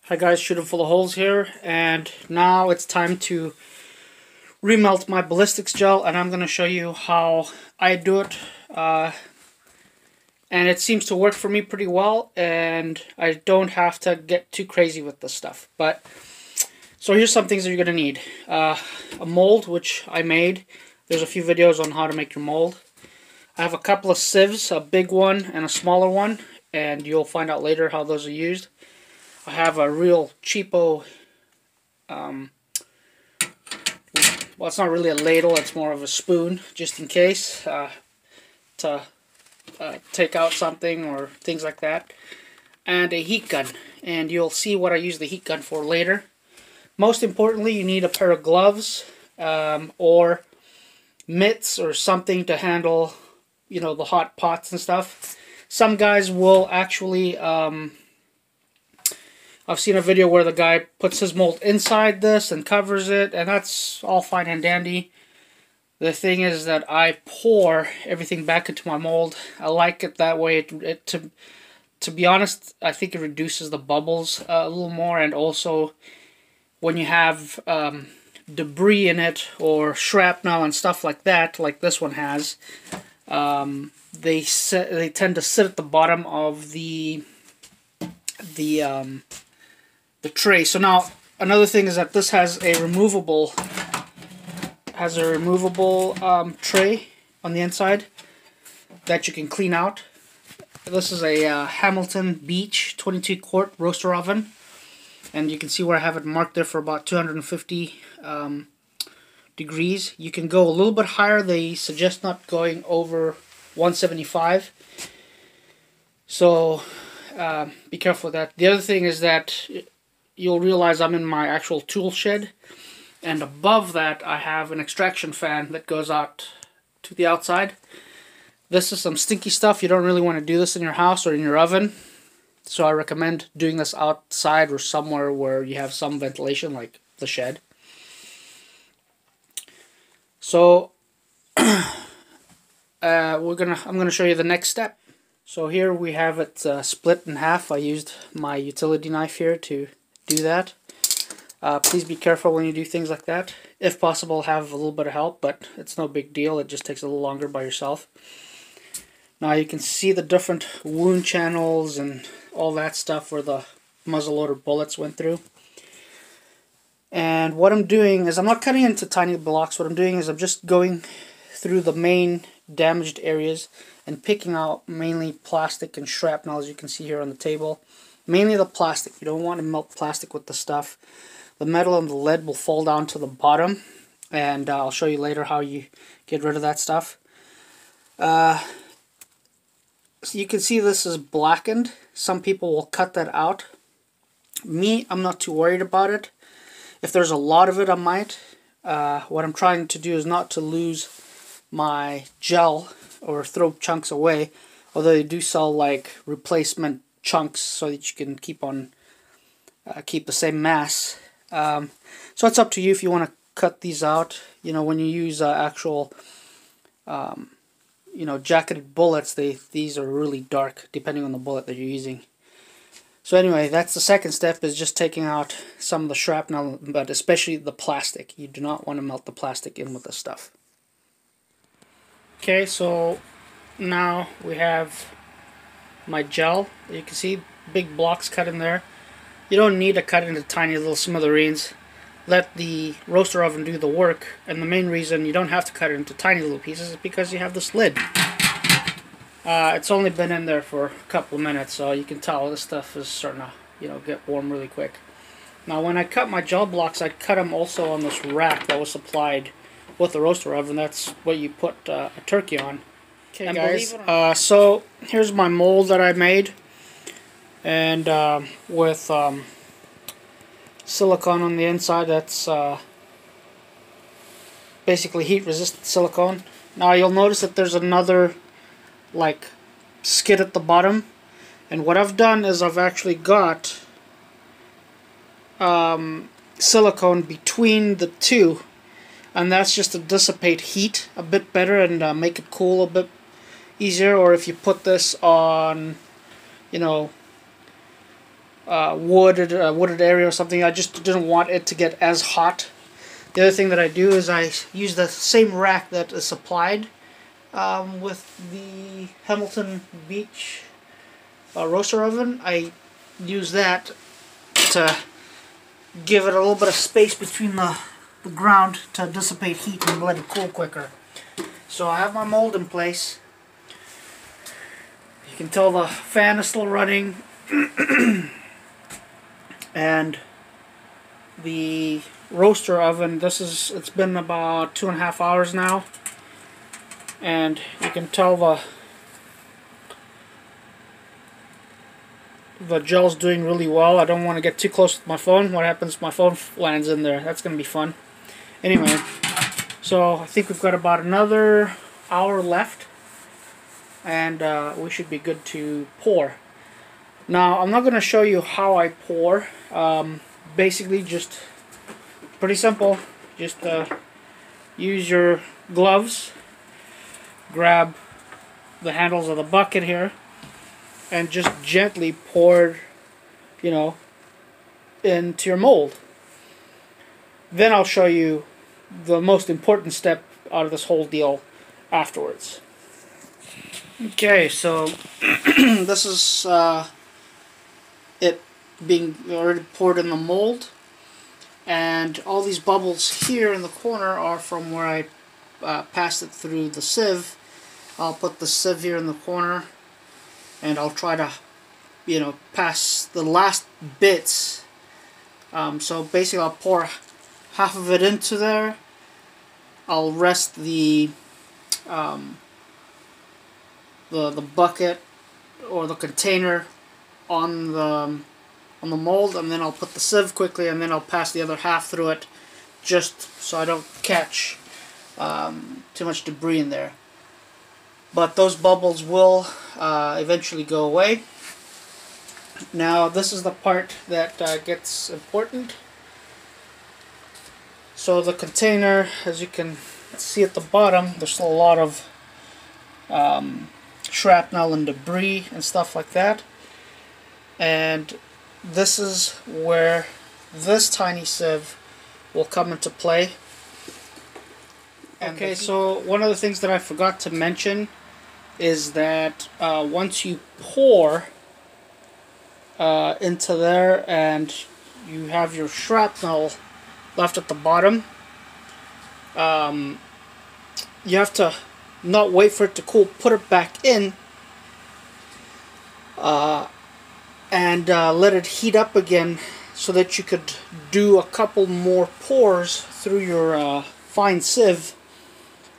Hi guys, shooting full of holes here, and now it's time to remelt my ballistics gel, and I'm going to show you how I do it. And it seems to work for me pretty well, and I don't have to get too crazy with this stuff. So here's some things that you're going to need. A mold, which I made. There's a few videos on how to make your mold. I have a couple of sieves, a big one and a smaller one, and you'll find out later how those are used. I have a real cheapo, well, it's not really a ladle, it's more of a spoon, just in case, to take out something or things like that. And a heat gun, and you'll see what I use the heat gun for later. Most importantly, you need a pair of gloves, or mitts or something to handle, you know, the hot pots and stuff. Some guys will actually, I've seen a video where the guy puts his mold inside this and covers it, and that's all fine and dandy. The thing is that I pour everything back into my mold. I like it that way. To be honest, I think it reduces the bubbles a little more, and also when you have debris in it or shrapnel and stuff like that, like this one has, they tend to sit at the bottom of the tray. So now another thing is that this has a removable tray on the inside that you can clean out. This is a Hamilton Beach 22 quart roaster oven, and you can see where I have it marked there for about 250 degrees. You can go a little bit higher. They suggest not going over 175, so be careful with that. The other thing is that you'll realize I'm in my actual tool shed, and above that I have an extraction fan that goes out to the outside. This is some stinky stuff. You don't really want to do this in your house or in your oven, so I recommend doing this outside or somewhere where you have some ventilation, like the shed. So I'm gonna show you the next step. So here we have it split in half. I used my utility knife here to do that. Please be careful when you do things like that. If possible, have a little bit of help, but it's no big deal. It just takes a little longer by yourself. Now you can see the different wound channels and all that stuff where the muzzleloader bullets went through. And what I'm doing is I'm not cutting into tiny blocks. What I'm doing is I'm just going through the main damaged areas and picking out mainly plastic and shrapnel, as you can see here on the table. Mainly the plastic. You don't want to melt plastic with the stuff. The metal and the lead will fall down to the bottom, and I'll show you later how you get rid of that stuff. So you can see this is blackened. Some people will cut that out. Me, I'm not too worried about it. If there's a lot of it, I might. What I'm trying to do is not to lose my gel or throw chunks away, although they do sell like replacement chunks so that you can keep the same mass. So it's up to you if you want to cut these out. You know, when you use actual you know, jacketed bullets, these are really dark depending on the bullet that you're using. So anyway, that's the second step, is just taking out some of the shrapnel, but especially the plastic. You do not want to melt the plastic in with this stuff. Okay, so now we have my gel. You can see big blocks cut in there. You don't need to cut into tiny little smithereens. Let the roaster oven do the work, and the main reason you don't have to cut it into tiny little pieces is because you have this lid. It's only been in there for a couple of minutes, so you can tell this stuff is starting to, you know, get warm really quick. Now when I cut my gel blocks, I cut them also on this rack that was supplied with the roaster oven. That's what you put a turkey on. Okay guys, so here's my mold that I made, and with silicone on the inside. That's basically heat resistant silicone. Now you'll notice that there's another like skid at the bottom, and what I've done is I've actually got silicone between the two, and that's just to dissipate heat a bit better and make it cool a bit easier. Or if you put this on, you know, wooded area or something. I just didn't want it to get as hot. The other thing that I do is I use the same rack that is supplied with the Hamilton Beach roaster oven. I use that to give it a little bit of space between the ground to dissipate heat and let it cool quicker. So I have my mold in place. You can tell the fan is still running and the roaster oven, it's been about 2.5 hours now, and you can tell the gel's doing really well. I don't want to get too close with my phone. What happens if my phone lands in there? That's going to be fun. Anyway, so I think we've got about another hour left, and we should be good to pour. Now, I'm not going to show you how I pour. Basically, just pretty simple. Just use your gloves, grab the handles of the bucket here, and just gently pour, into your mold. Then I'll show you the most important step out of this whole deal afterwards. Okay, so this is it being already poured in the mold, and all these bubbles here in the corner are from where I passed it through the sieve. I'll put the sieve here in the corner, and I'll try to, pass the last bits. So basically I'll pour half of it into there. I'll rest the bucket or the container on the mold, and then I'll put the sieve quickly, and then I'll pass the other half through it, just so I don't catch too much debris in there. But those bubbles will eventually go away. Now this is the part that gets important. So the container, as you can see at the bottom, there's still a lot of shrapnel and debris and stuff like that. And this is where this tiny sieve will come into play. Okay, so one of the things that I forgot to mention is that once you pour into there and you have your shrapnel left at the bottom, you have to not wait for it to cool, put it back in, and let it heat up again so that you could do a couple more pours through your fine sieve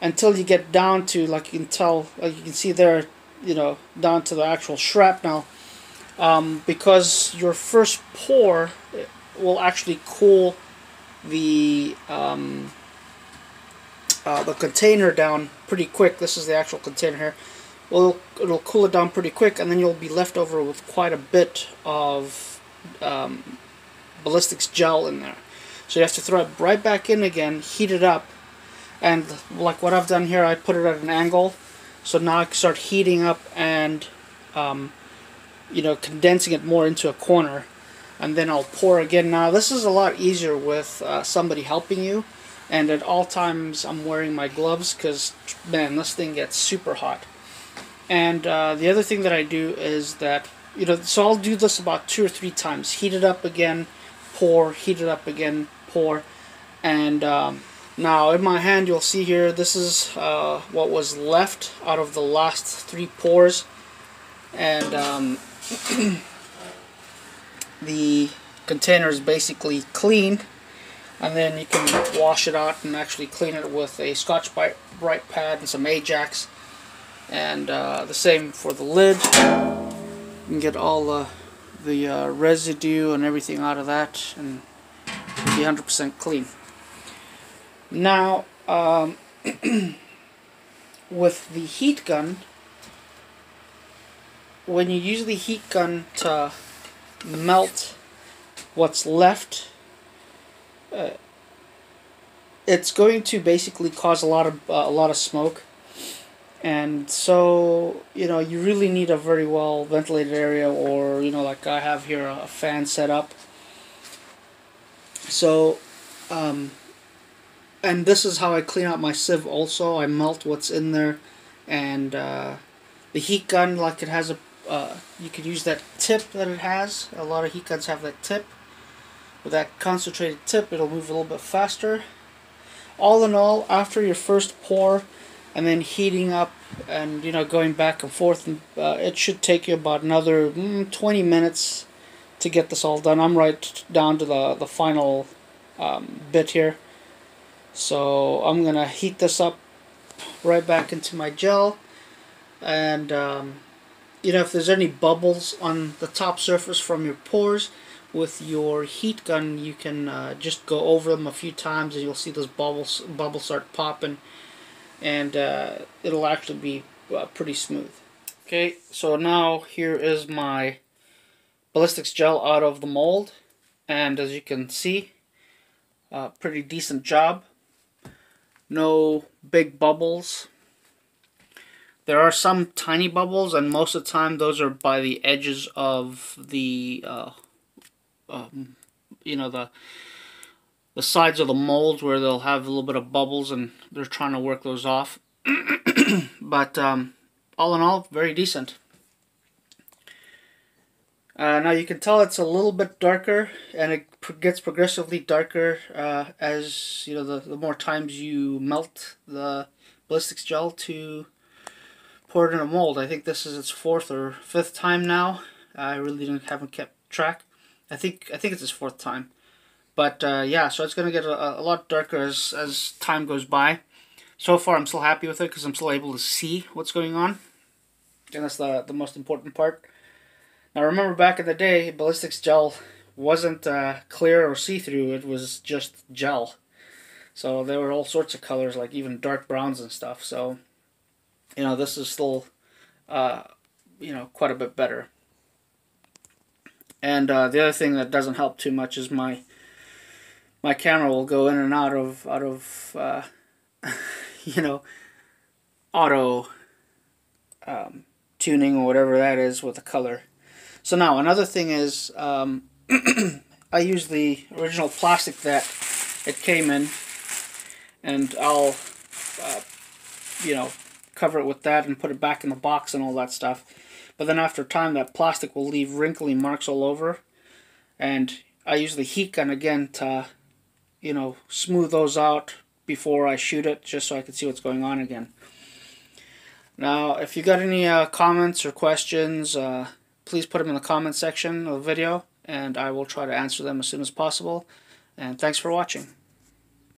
until you get down to, like you can see there, down to the actual shrapnel, because your first pour will actually cool the container down pretty quick. This is the actual container here. Well, it'll cool it down pretty quick, and then you'll be left over with quite a bit of ballistics gel in there. So you have to throw it right back in again, heat it up, and like what I've done here, I put it at an angle, so now I can start heating up and condensing it more into a corner, and then I'll pour again. Now this is a lot easier with somebody helping you, and at all times I'm wearing my gloves because, man, this thing gets super hot. And the other thing that I do is that, so I'll do this about 2 or 3 times. Heat it up again, pour, heat it up again, pour. And now in my hand you'll see here, this is what was left out of the last 3 pours. And the container is basically clean. And then you can wash it out and actually clean it with a Scotch-Brite pad and some Ajax. And the same for the lid. You can get all the residue and everything out of that, and it'll be 100% clean. Now, with the heat gun, when you use the heat gun to melt what's left, it's going to basically cause a lot of smoke. And so, you really need a very well ventilated area, or, like I have here, a fan set up. So, and this is how I clean out my sieve also. I melt what's in there, and the heat gun, like it has you could use that tip that it has. A lot of heat guns have that tip. With that concentrated tip, it'll move a little bit faster. All in all, after your first pour, and then heating up and going back and forth, and it should take you about another 20 minutes to get this all done. I'm right down to the final bit here. So I'm going to heat this up right back into my gel, and if there's any bubbles on the top surface from your pores, with your heat gun you can just go over them a few times and you'll see those bubbles start popping, and it'll actually be pretty smooth. Okay, so now here is my ballistics gel out of the mold, and as you can see, pretty decent job. No big bubbles. There are some tiny bubbles, and most of the time those are by the edges of the the sides of the molds, where they'll have a little bit of bubbles, and they're trying to work those off. But all in all, very decent. Now you can tell it's a little bit darker, and it gets progressively darker as the more times you melt the ballistics gel to pour it in a mold. I think this is its 4th or 5th time now. I really haven't kept track. I think it's its 4th time. But yeah, so it's going to get a lot darker as time goes by. So far I'm still happy with it because I'm still able to see what's going on. And that's the most important part. Now remember, back in the day, ballistics gel wasn't clear or see-through. It was just gel. So there were all sorts of colors, like even dark browns and stuff. So, this is still, quite a bit better. And the other thing that doesn't help too much is my camera will go in and out of auto tuning or whatever that is with the color. So now another thing is I use the original plastic that it came in, and I'll cover it with that and put it back in the box and all that stuff. But then after time, that plastic will leave wrinkly marks all over, and I use the heat gun again to smooth those out before I shoot it, just so I can see what's going on again. Now if you got any comments or questions, please put them in the comment section of the video, and I will try to answer them as soon as possible. And thanks for watching.